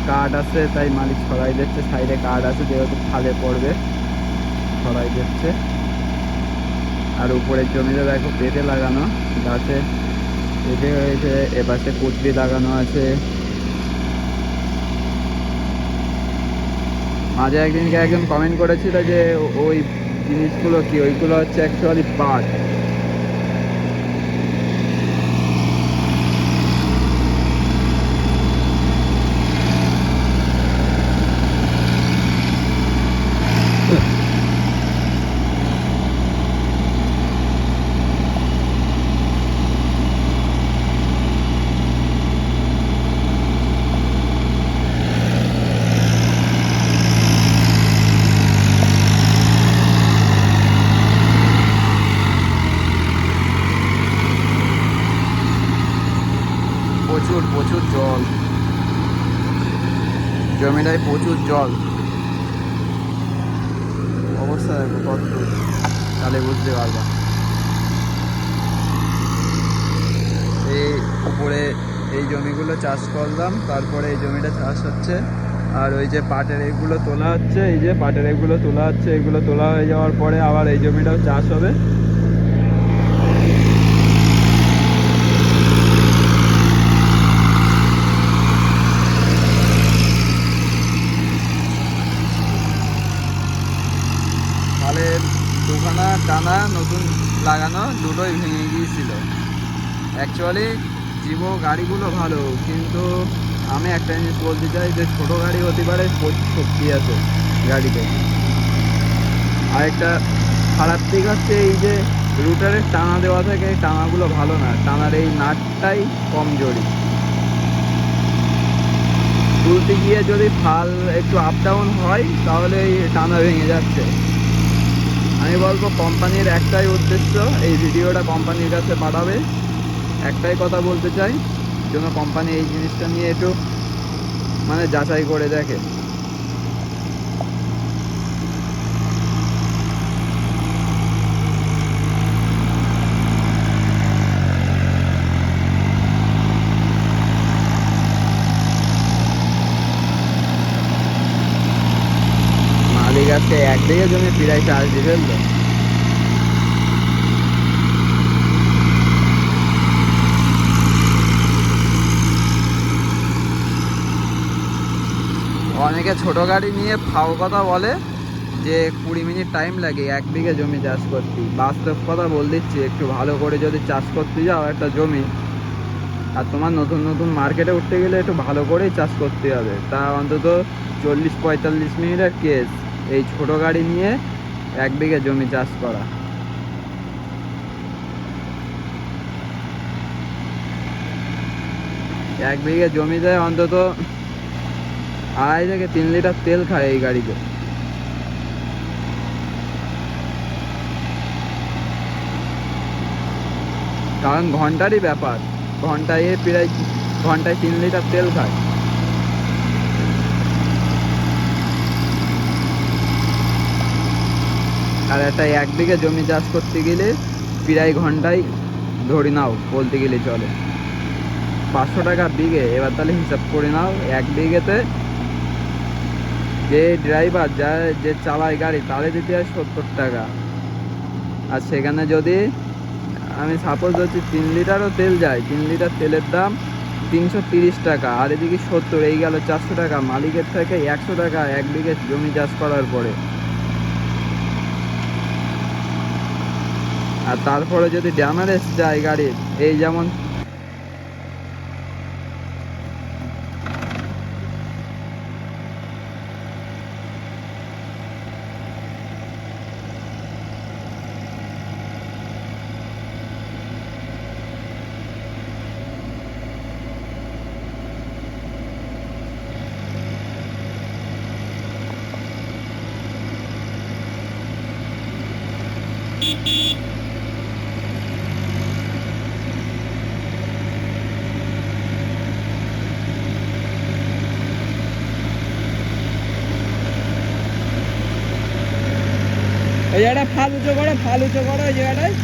কাঠ আছে, তাই মালিক সরাই দিচ্ছে। সাইডে কাঠ আছে, যেহেতু খালে পড়বে সরাই দিচ্ছে। আর উপরের জমিতে দেখো পেঁপে লাগানো, গাছে পেঁপে হয়েছে। এপাশে কুদরি লাগানো আছে। মাঝে একদিনকে একজন কমেন্ট করেছিল যে ওই জিনিসগুলো কি, ওইগুলো হচ্ছে অ্যাকচুয়ালি পাট। প্রচুর প্রচুর জল, জমিটায় প্রচুর জল। অবস্থা দেখো কত, তাহলে বুঝতে পারবা। এই উপরে এই জমিগুলো চাষ করলাম, তারপরে এই জমিটা চাষ হচ্ছে। আর ওই যে পাটের এগুলো তোলা হচ্ছে, এই যে পাটের এগুলো তোলা হচ্ছে, এগুলো তোলা হয়ে যাওয়ার পরে আবার এই জমিটাও চাষ হবে। তাহলে দুখানা টানা নতুন লাগানো দুটোই ভেঙে গিয়েছিল। অ্যাকচুয়ালি জিভো গাড়িগুলো ভালো, কিন্তু আমি একটা জিনিস বলতে চাই যে ছোটো গাড়ি হতে পারে, প্রচুর শক্তি আছে গাড়িতে। আরেকটা খারাপ দিক হচ্ছে এই যে রুটারের টানা দেওয়া থাকে, এই টানাগুলো ভালো না, টানার এই নাটটাই কমজোরি। তুলতে গিয়ে যদি ফাল একটু আপ ডাউন হয় তাহলে এই টানা ভেঙে যাচ্ছে। আমি বলবো কোম্পানির একটাই উদ্দেশ্য, এই ভিডিওটা কোম্পানির কাছে পাঠাবে, একটাই কথা বলতে চাই, যেন কোম্পানি এই জিনিসটা নিয়ে একটু মানে যাচাই করে দেখে। মালিক আজকে একদিকে জমি প্রায় চাষ দিয়ে ফেললো। অনেকে ছোট গাড়ি নিয়ে ফাও কথা বলে যে 20 মিনিট টাইম লাগে 1 বিঘে জমি চাষ করতে। বাস্তব কথা বল দিচ্ছি, একটু ভালো করে যদি চাষ করতে যাও একটা জমি, আর তোমার নতুন নতুন মার্কেটে উঠতে গেলে একটু ভালো করেই চাষ করতে হবে। তা অন্তত 40-45 মিনিটের কেস এই ছোট গাড়ি নিয়ে 1 বিঘে জমি চাষ করা। 1 বিঘে জমিতে অন্তত 2.5 থেকে 3 লিটার তেল খায় এই গাড়িতে। কারণ ঘন্টারই ব্যাপার, ঘন্টায় প্রায় ঘন্টায় 3 লিটার তেল খায়। আর একটা 1 বিঘে জমি চাষ করতে গেলে প্রায় ঘন্টায় ধরে নাও বলতে গেলে চলে 500 টাকা বিঘে। এবার তাহলে হিসাব করে নাও 1 বিঘেতে যে ড্রাইভার যে চালায় গাড়ি তারে দিতে হয় 70 টাকা। আর সেখানে যদি আমি সাপোজ হচ্ছে 3 লিটারও তেল যায়, 3 লিটার তেলের দাম 330 টাকা, আর এদিকে 70, এই গেল 400 টাকা। মালিকের থেকে 100 টাকা 1 বিঘে জমি চাষ করার পরে। আর তারপরে যদি ড্যামারেজ যায় গাড়ির, এই যেমন এই জায়গাটা ফাল উঁচু করো, ফাল উঁচু করো এই জায়গাটায়।